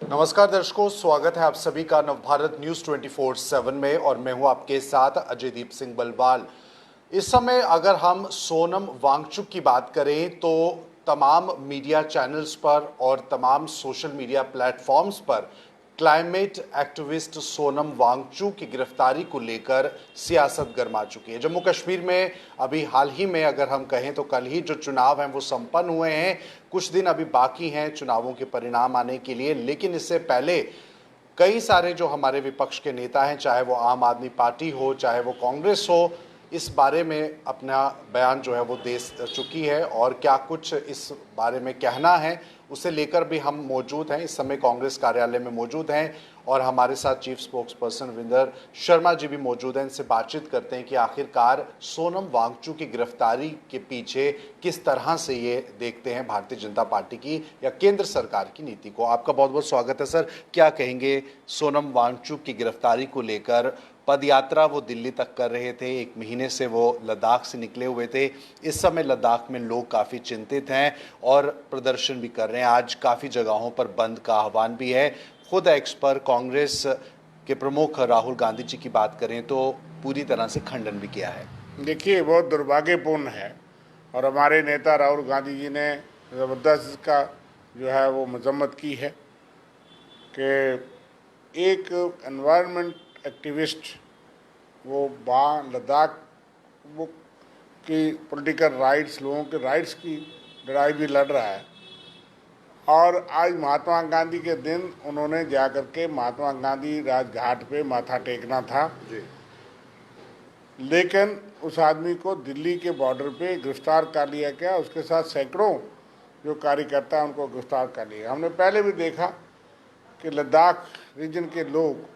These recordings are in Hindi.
नमस्कार दर्शकों, स्वागत है आप सभी का नवभारत न्यूज 24/7 में और मैं हूं आपके साथ अजयदीप सिंह बलवाल। इस समय अगर हम सोनम वांगचुक की बात करें तो तमाम मीडिया चैनल्स पर और तमाम सोशल मीडिया प्लेटफॉर्म्स पर क्लाइमेट एक्टिविस्ट सोनम वांगचुक की गिरफ्तारी को लेकर सियासत गर्मा चुकी है। जम्मू कश्मीर में अभी हाल ही में अगर हम कहें तो कल ही जो चुनाव हैं वो संपन्न हुए हैं। कुछ दिन अभी बाकी हैं चुनावों के परिणाम आने के लिए, लेकिन इससे पहले कई सारे जो हमारे विपक्ष के नेता हैं, चाहे वो आम आदमी पार्टी हो चाहे वो कांग्रेस हो, इस बारे में अपना बयान जो है वो दे चुकी है और क्या कुछ इस बारे में कहना है उसे लेकर भी हम मौजूद हैं। इस समय कांग्रेस कार्यालय में मौजूद हैं और हमारे साथ chief spokes person विंदर Sharma ji भी मौजूद हैं। इनसे बातचीत करते हैं कि आखिरकार सोनम वांगचुक की गिरफ्तारी के पीछे किस तरह से ये देखते हैं भारतीय जनता पार्टी की या केंद्र सरकार की नीति को। आपका बहुत बहुत स्वागत है सर। क्या कहेंगे सोनम वांगचुक की गिरफ्तारी को लेकर? पद यात्रा वो दिल्ली तक कर रहे थे, एक महीने से वो लद्दाख से निकले हुए थे। इस समय लद्दाख में लोग काफ़ी चिंतित हैं और प्रदर्शन भी कर रहे हैं। आज काफ़ी जगहों पर बंद का आह्वान भी है। खुद एक्स पर कांग्रेस के प्रमुख राहुल गांधी जी की बात करें तो पूरी तरह से खंडन भी किया है। देखिए, बहुत दुर्भाग्यपूर्ण है और हमारे नेता राहुल गांधी जी ने ज़बरदस्त इसका जो है वो मजम्मत की है कि एक एनवायरनमेंट एक्टिविस्ट वो लद्दाख वो की पॉलिटिकल राइट्स, लोगों के राइट्स की लड़ाई भी लड़ रहा है और आज महात्मा गांधी के दिन उन्होंने जाकर के महात्मा गांधी राजघाट पे माथा टेकना था जी। लेकिन उस आदमी को दिल्ली के बॉर्डर पे गिरफ्तार कर लिया गया। उसके साथ सैकड़ों जो कार्यकर्ता हैं उनको गिरफ्तार कर लिया। हमने पहले भी देखा कि लद्दाख रीजन के लोग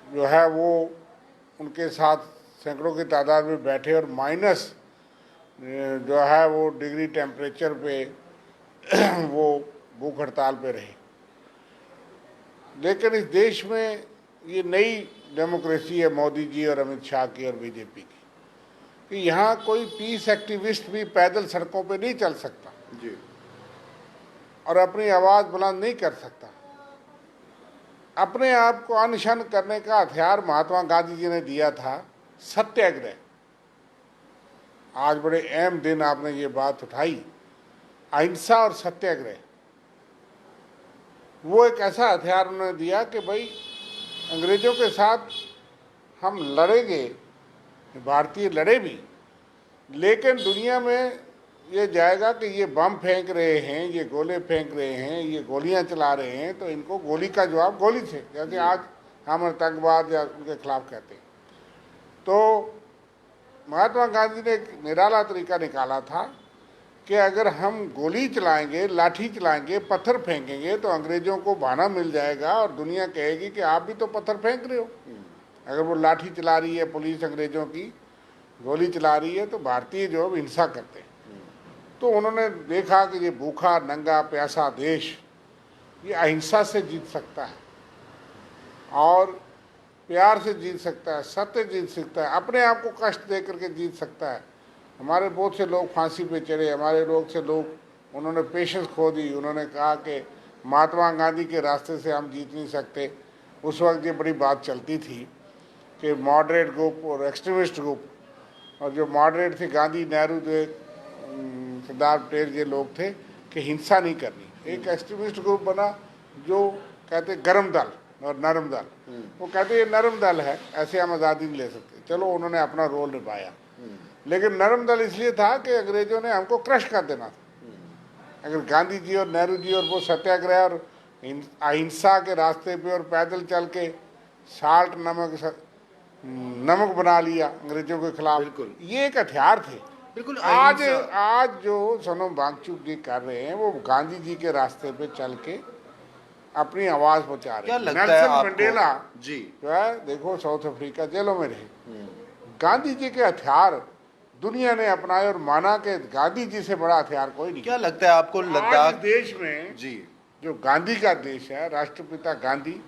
जो है वो उनके साथ सैकड़ों की तादाद में बैठे और माइनस जो है वो डिग्री टेम्परेचर पे वो भूख हड़ताल पे रहे। लेकिन इस देश में ये नई डेमोक्रेसी है मोदी जी और अमित शाह की और बीजेपी की कि यहाँ कोई पीस एक्टिविस्ट भी पैदल सड़कों पे नहीं चल सकता जी। और अपनी आवाज़ बुलंद नहीं कर सकता। अपने आप को अनशन करने का हथियार महात्मा गांधी जी ने दिया था, सत्याग्रह। आज बड़े अहम दिन आपने ये बात उठाई, अहिंसा और सत्याग्रह। वो एक ऐसा हथियार उन्होंने दिया कि भाई अंग्रेजों के साथ हम लड़ेंगे, भारतीय लड़े भी, लेकिन दुनिया में ये जाएगा कि ये बम फेंक रहे हैं, ये गोले फेंक रहे हैं, ये गोलियां चला रहे हैं, तो इनको गोली का जवाब गोली से, जैसे आज हम आतंकवाद या उनके खिलाफ कहते हैं। तो महात्मा गांधी ने एक निराला तरीका निकाला था कि अगर हम गोली चलाएंगे, लाठी चलाएंगे, पत्थर फेंकेंगे तो अंग्रेजों को बहाना मिल जाएगा और दुनिया कहेगी कि आप भी तो पत्थर फेंक रहे हो। अगर वो लाठी चला रही है पुलिस, अंग्रेजों की गोली चला रही है, तो भारतीय जो हिंसा करते हैं। तो उन्होंने देखा कि ये भूखा नंगा प्यासा देश ये अहिंसा से जीत सकता है और प्यार से जीत सकता है, सत्य जीत सकता है, अपने आप को कष्ट दे करके जीत सकता है। हमारे बहुत से लोग फांसी पे चढ़े, हमारे लोग से लोग उन्होंने पेशेंस खो दी। उन्होंने कहा कि महात्मा गांधी के रास्ते से हम जीत नहीं सकते। उस वक्त ये बड़ी बात चलती थी कि मॉडरेट ग्रुप और एक्सट्रीमिस्ट ग्रुप, और जो मॉडरेट थे गांधी, नेहरू, सरदार पटेल, ये लोग थे कि हिंसा नहीं करनी। एक एक्सट्रीमिस्ट ग्रुप बना जो कहते गर्म दल और नरम दल। वो कहते ये नरम दल है, ऐसे हम आज़ादी नहीं ले सकते। चलो, उन्होंने अपना रोल निभाया, लेकिन नरम दल इसलिए था कि अंग्रेजों ने हमको क्रश कर देना था। अगर गांधी जी और नेहरू जी और वो सत्याग्रह और अहिंसा के रास्ते पे और पैदल चल के साल्ट नमक बना लिया अंग्रेजों के खिलाफ, ये एक हथियार थे। बिल्कुल। आज जो सोनम वांगचुक जी कर रहे हैं वो गांधी जी के रास्ते पे चल के अपनी आवाज पहुंचा रहे हैं। नेल्सन मंडेला जी जो है, देखो, साउथ अफ्रीका जेलों में रहे। गांधी जी के हथियार दुनिया ने अपनाए और माना कि गांधी जी से बड़ा हथियार कोई नहीं। क्या लगता है आपको लद्दाख देश में जी जो गांधी का देश है, राष्ट्रपिता गांधी,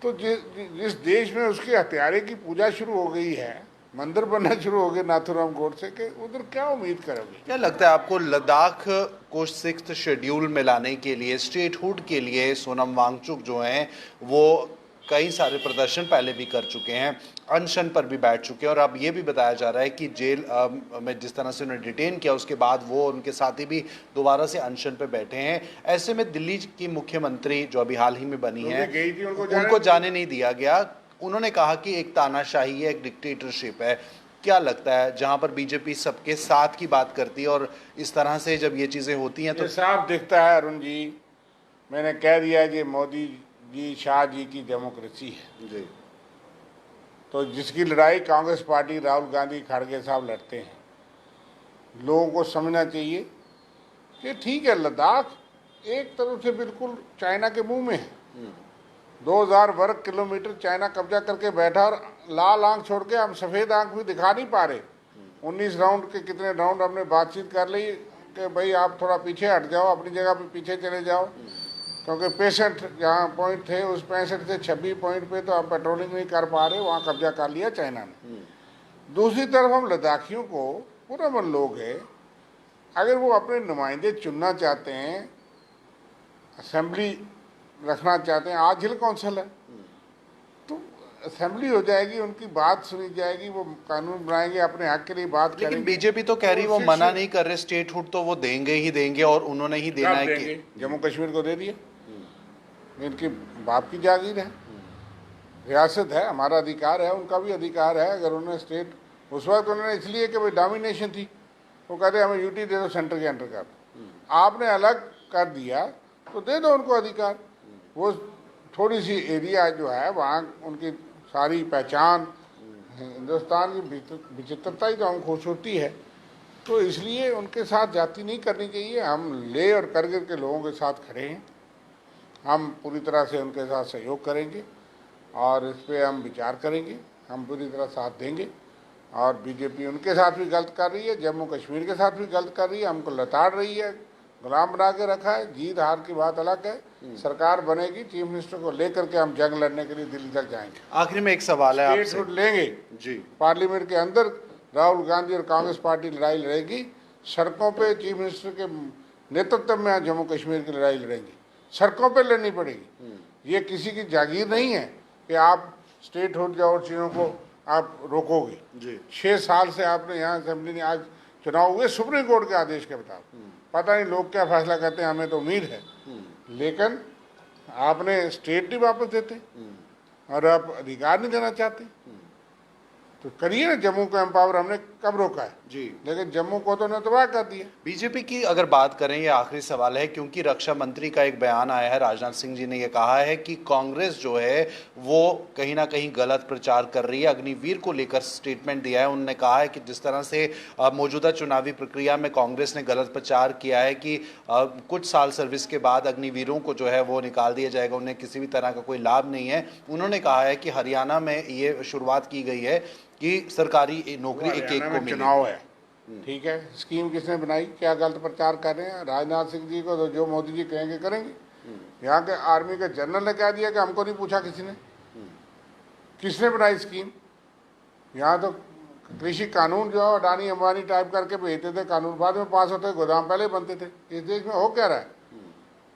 तो जिस देश में उसके हथियारे की पूजा शुरू हो गई है, मंदिर बनना शुरू हो गए नाथूराम गोडसे के, उधर क्या उम्मीद करोगे? क्या लगता है आपको लद्दाख को 6th शेड्यूल में लाने के लिए, स्टेटहुड के लिए सोनम वांगचुक जो हैं वो कई सारे प्रदर्शन पहले भी कर चुके हैं, अनशन पर भी बैठ चुके हैं और अब ये भी बताया जा रहा है कि जेल में जिस तरह से उन्हें डिटेन किया उसके बाद वो उनके साथी भी दोबारा से अनशन पे बैठे हैं। ऐसे में दिल्ली की मुख्यमंत्री जो अभी हाल ही में बनी है, गई थी, उनको जाने नहीं दिया गया। उन्होंने कहा कि एक तानाशाही है, एक डिक्टेटरशिप है। क्या लगता है जहां पर बीजेपी सबके साथ की बात करती है और इस तरह से जब ये चीजें होती हैं तो साफ दिखता है अरुण जी, मैंने कह दिया कि मोदी जी शाह जी की डेमोक्रेसी है जी। तो जिसकी लड़ाई कांग्रेस पार्टी राहुल गांधी खड़गे साहब लड़ते हैं, लोगों को समझना चाहिए कि ठीक है लद्दाख एक तरफ से बिल्कुल चाइना के मुंह में है। 2000 वर्ग किलोमीटर चाइना कब्जा करके बैठा और लाल आंख छोड़ के हम सफ़ेद आंख भी दिखा नहीं पा रहे। 19 राउंड के कितने राउंड हमने बातचीत कर ली कि भाई आप थोड़ा पीछे हट जाओ, अपनी जगह पे पीछे चले जाओ, क्योंकि 65 जहाँ पॉइंट थे उस 65 से 26 पॉइंट पे तो आप पेट्रोलिंग नहीं कर पा रहे, वहाँ कब्जा कर लिया चाइना ने। दूसरी तरफ हम लद्दाखियों को, पूरा मन लोग है, अगर वो अपने नुमाइंदे चुनना चाहते हैं, असेंबली रखना चाहते हैं, आज हिल काउंसिल है तो असेंबली हो जाएगी, उनकी बात सुनी जाएगी, वो कानून बनाएंगे, अपने हक के लिए बात करेंगे। लेकिन बीजेपी तो कह रही वो मना नहीं कर रहे, स्टेटहुड तो वो देंगे ही देंगे और उन्होंने ही देना है कि जम्मू कश्मीर को दे दिए, इनकी बाप की जागीर है, रियासत है, हमारा अधिकार है, उनका भी अधिकार है। अगर उन्होंने स्टेट उस वक्त उन्होंने इसलिए कि भाई डोमिनेशन थी, वो कहते हमें यूटी दे दो सेंटर के अंडर का, आपने अलग कर दिया तो दे दो उनको अधिकार। वो थोड़ी सी एरिया जो है वहाँ उनकी सारी पहचान, हिंदुस्तान की विचित्रता ही तो हम खूबसूरती है, तो इसलिए उनके साथ जाति नहीं करनी चाहिए। हम ले और करगिल के लोगों के साथ खड़े हैं, हम पूरी तरह से उनके साथ सहयोग करेंगे और इस पर हम विचार करेंगे, हम पूरी तरह साथ देंगे। और बीजेपी उनके साथ भी गलत कर रही है, जम्मू कश्मीर के साथ भी गलत कर रही है, हमको लताड़ रही है, गुलाम बना के रखा है। जीत हार की बात अलग है, सरकार बनेगी, चीफ मिनिस्टर को लेकर के हम जंग लड़ने के लिए दिल्ली तक जाएंगे। आखिरी में एक सवाल है आपसे, स्टेटहुड लेंगे जी, पार्लियामेंट के अंदर राहुल गांधी और कांग्रेस पार्टी लड़ाई लड़ेगी, सड़कों पे चीफ मिनिस्टर के नेतृत्व में जम्मू कश्मीर की लड़ाई लड़ेंगी, सड़कों पे लड़नी पड़ेगी। ये किसी की जागीर नहीं है कि आप स्टेटहुड जाओ चीज़ों को आप रोकोगे। 6 साल से आपने यहाँ असेंबली ने, आज चुनाव हुए सुप्रीम कोर्ट के आदेश के मुताबिक, पता नहीं लोग क्या फैसला करते हैं, हमें तो उम्मीद है, लेकिन आपने स्टेट नहीं वापस देते और आप अधिकार नहीं देना चाहते, तो करिए ना जम्मू को एम्पावर। हमने कब रोका है जी, लेकिन जम्मू को तो तबाह कर दिया। बीजेपी की अगर बात करें, ये आखिरी सवाल है क्योंकि रक्षा मंत्री का एक बयान आया है, राजनाथ सिंह जी ने ये कहा है कि कांग्रेस जो है वो कहीं ना कहीं गलत प्रचार कर रही है। अग्निवीर को लेकर स्टेटमेंट दिया है, उन्होंने कहा है कि जिस तरह से मौजूदा चुनावी प्रक्रिया में कांग्रेस ने गलत प्रचार किया है कि कुछ साल सर्विस के बाद अग्निवीरों को जो है वो निकाल दिया जाएगा, उन्हें किसी भी तरह का कोई लाभ नहीं है। उन्होंने कहा है कि हरियाणा में ये शुरुआत की गई है कि सरकारी नौकरी एक एक को मिले। चुनाव है, ठीक है, स्कीम किसने बनाई, क्या गलत प्रचार कर रहे हैं? राजनाथ सिंह जी को तो जो मोदी जी कहेंगे करेंगे। यहाँ के आर्मी के जनरल ने कह दिया कि हमको नहीं पूछा किसी ने, किसने बनाई स्कीम? यहाँ तो कृषि कानून जो है अडानी अंबानी टाइप करके भेजते थे, कानून बाद में पास होते, गोदाम पहले बनते थे। इस देश में हो क्या रहा है?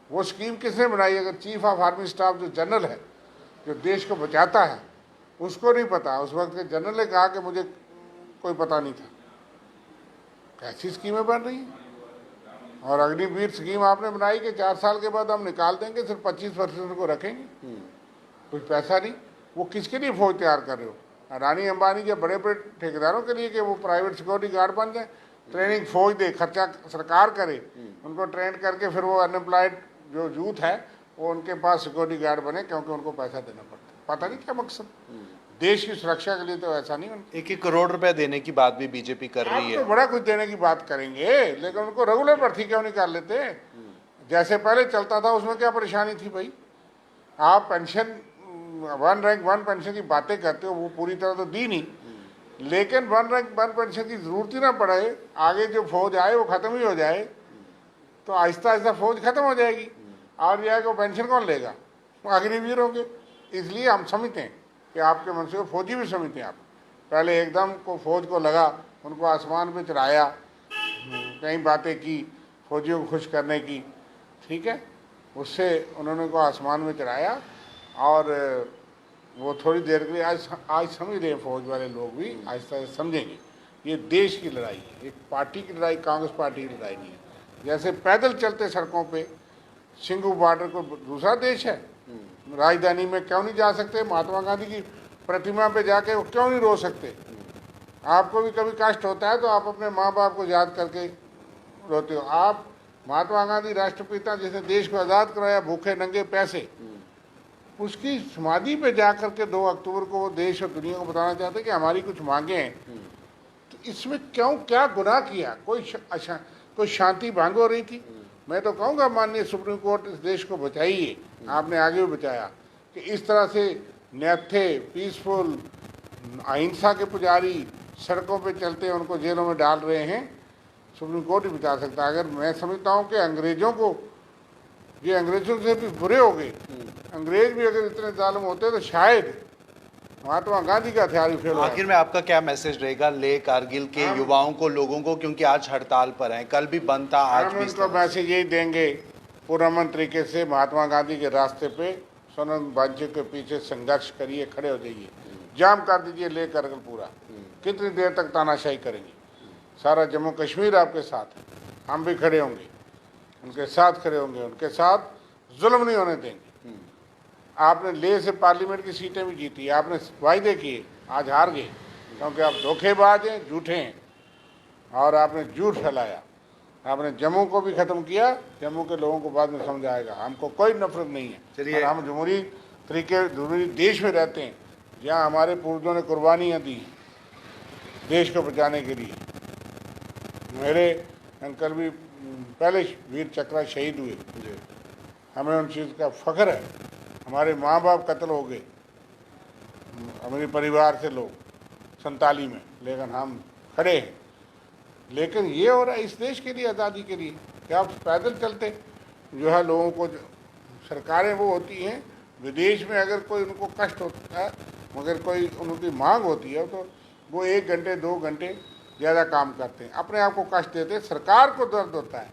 वो स्कीम किसने बनाई? अगर चीफ ऑफ आर्मी स्टाफ जो जनरल है, जो देश को बचाता है, उसको नहीं पता। उस वक्त के जनरल ने कहा कि मुझे कोई पता नहीं था। कैसी स्कीमें बन रही हैं? और अग्निवीर स्कीम आपने बनाई कि 4 साल के बाद हम निकाल देंगे, सिर्फ 25% को रखेंगे, कुछ पैसा नहीं। वो किसके लिए फौज तैयार कर रहे हो? अडानी अंबानी के बड़े बड़े ठेकेदारों के लिए कि वो प्राइवेट सिक्योरिटी गार्ड बन जाए, ट्रेनिंग फौज दे, खर्चा सरकार करे, उनको ट्रेन करके फिर वो अनएम्प्लॉयड जो यूथ है वो उनके पास सिक्योरिटी गार्ड बने, क्योंकि उनको पैसा देना पड़ता है। पता नहीं क्या मकसद, देश की सुरक्षा के लिए तो ऐसा नहीं। 1-1 करोड़ रुपए देने की बात भी बीजेपी कर रही है। तो बड़ा कुछ देने की बात करेंगे, लेकिन उनको रेगुलर भर्ती क्यों नहीं कर लेते? जैसे पहले चलता था उसमें क्या परेशानी थी भाई? आप पेंशन 1 रैंक 1 पेंशन की बातें करते हो, वो पूरी तरह तो दी नहीं, लेकिन 1 रैंक 1 पेंशन की जरूरत ही ना पड़े, आगे जो फौज आए वो खत्म ही हो जाए, तो आहिस्ता आहिस्ता फौज खत्म हो जाएगी और यह वो पेंशन कौन लेगा? वो अग्निवीर होंगे। इसलिए हम समझते हैं कि आपके मन से फौजी भी समझते हैं आप पहले एकदम को फौज को लगा, उनको आसमान पे चढ़ाया, कई बातें की फौजियों को खुश करने की, ठीक है, उससे उन्होंने को आसमान में चढ़ाया। और वो थोड़ी देर के लिए आज समझ रहे हैं फौज वाले लोग भी, आहिस्ता आहिस्ता समझेंगे ये देश की लड़ाई है, एक पार्टी की लड़ाई, कांग्रेस पार्टी की लड़ाई नहीं है। जैसे पैदल चलते सड़कों पे सिंघू बॉर्डर को दूसरा देश है, राजधानी में क्यों नहीं जा सकते? महात्मा गांधी की प्रतिमा पे जाके वो क्यों नहीं रो सकते? आपको भी कभी कष्ट होता है तो आप अपने माँ बाप को याद करके रोते हो। आप महात्मा गांधी राष्ट्रपिता जिसने देश को आज़ाद कराया भूखे नंगे पैसे, उसकी समाधि पे जा करके 2 अक्टूबर को वो देश और दुनिया को बताना चाहते कि हमारी कुछ मांगे हैं। तो इसमें क्यों, क्या गुनाह किया? कोई शांति भंग हो रही थी? मैं तो कहूँगा माननीय सुप्रीम कोर्ट इस देश को बचाइए, आपने आगे भी बचाया कि इस तरह से न्यत्थे पीसफुल अहिंसा के पुजारी सड़कों पे चलते हैं, उनको जेलों में डाल रहे हैं। सुप्रीम कोर्ट ही बचा सकता है। अगर मैं समझता हूँ कि अंग्रेजों को, ये अंग्रेजों से भी बुरे हो गए, अंग्रेज भी अगर इतने जालिम होते तो शायद महात्मा गांधी का हथियार ही फेल हो। आखिर में आपका क्या मैसेज रहेगा ले कारगिल के युवाओं को, लोगों को, क्योंकि आज हड़ताल पर हैं, कल भी बंद था, आज हम भी? उनको मैसेज यही देंगे, पुरअमन तरीके से महात्मा गांधी के रास्ते पे सोनम वांचक के पीछे संघर्ष करिए, खड़े हो जाइए, जाम कर दीजिए ले कारगिल पूरा। कितनी देर तक तानाशाही करेंगे? सारा जम्मू कश्मीर आपके साथ है, हम भी खड़े होंगे, उनके साथ खड़े होंगे, उनके साथ जुल्म नहीं होने देंगे। आपने ले से पार्लियामेंट की सीटें भी जीती, आपने वायदे किए, आज हार गए क्योंकि आप धोखेबाज हैं, झूठे हैं और आपने झूठ फैलाया। आपने जम्मू को भी ख़त्म किया, जम्मू के लोगों को बाद में समझ आएगा। हमको कोई नफरत नहीं है, चलिए, हम जमहूरी तरीके जमहूरी देश में रहते हैं जहाँ हमारे पूर्वजों ने कुर्बानियाँ दी देश को बचाने के लिए। मेरे अंकल भी पहले वीर चक्रा शहीद हुए, हमें उन चीज़ का फ़ख्र है। हमारे माँ बाप कत्ल हो गए, हमारे परिवार से लोग 47 में, लेकिन हम खड़े हैं। लेकिन ये हो रहा है इस देश के लिए, आज़ादी के लिए, कि आप पैदल चलते जो है लोगों को, सरकारें वो होती हैं विदेश में, अगर कोई उनको कष्ट होता है, मगर कोई उनकी मांग होती है तो वो 1 घंटे 2 घंटे ज़्यादा काम करते हैं, अपने आप को कष्ट देते हैं। सरकार को दर्द होता है,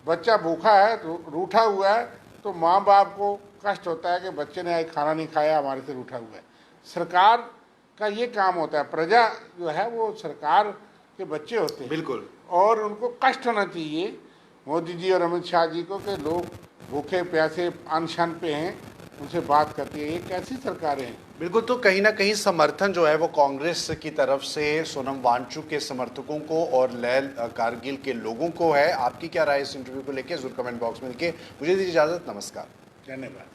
बच्चा भूखा है, रूठा हुआ है, तो माँ बाप को कष्ट होता है कि बच्चे ने आज खाना नहीं खाया, हमारे से रूठा हुआ है। सरकार का ये काम होता है, प्रजा जो है वो सरकार के बच्चे होते हैं। बिल्कुल, और उनको कष्ट होना चाहिए मोदी जी और अमित शाह जी को कि लोग भूखे प्यासे अनशन पे हैं, उनसे बात करती है। ये कैसी सरकारें हैं? बिल्कुल। तो कहीं ना कहीं समर्थन जो है वो कांग्रेस की तरफ से सोनम वांगचुक के समर्थकों को और लेह कारगिल के लोगों को है। आपकी क्या राय इस इंटरव्यू को लेकर? जरूर कमेंट बॉक्स में लिखिए। मुझे दीजिए इजाजत, नमस्कार, धन्यवाद।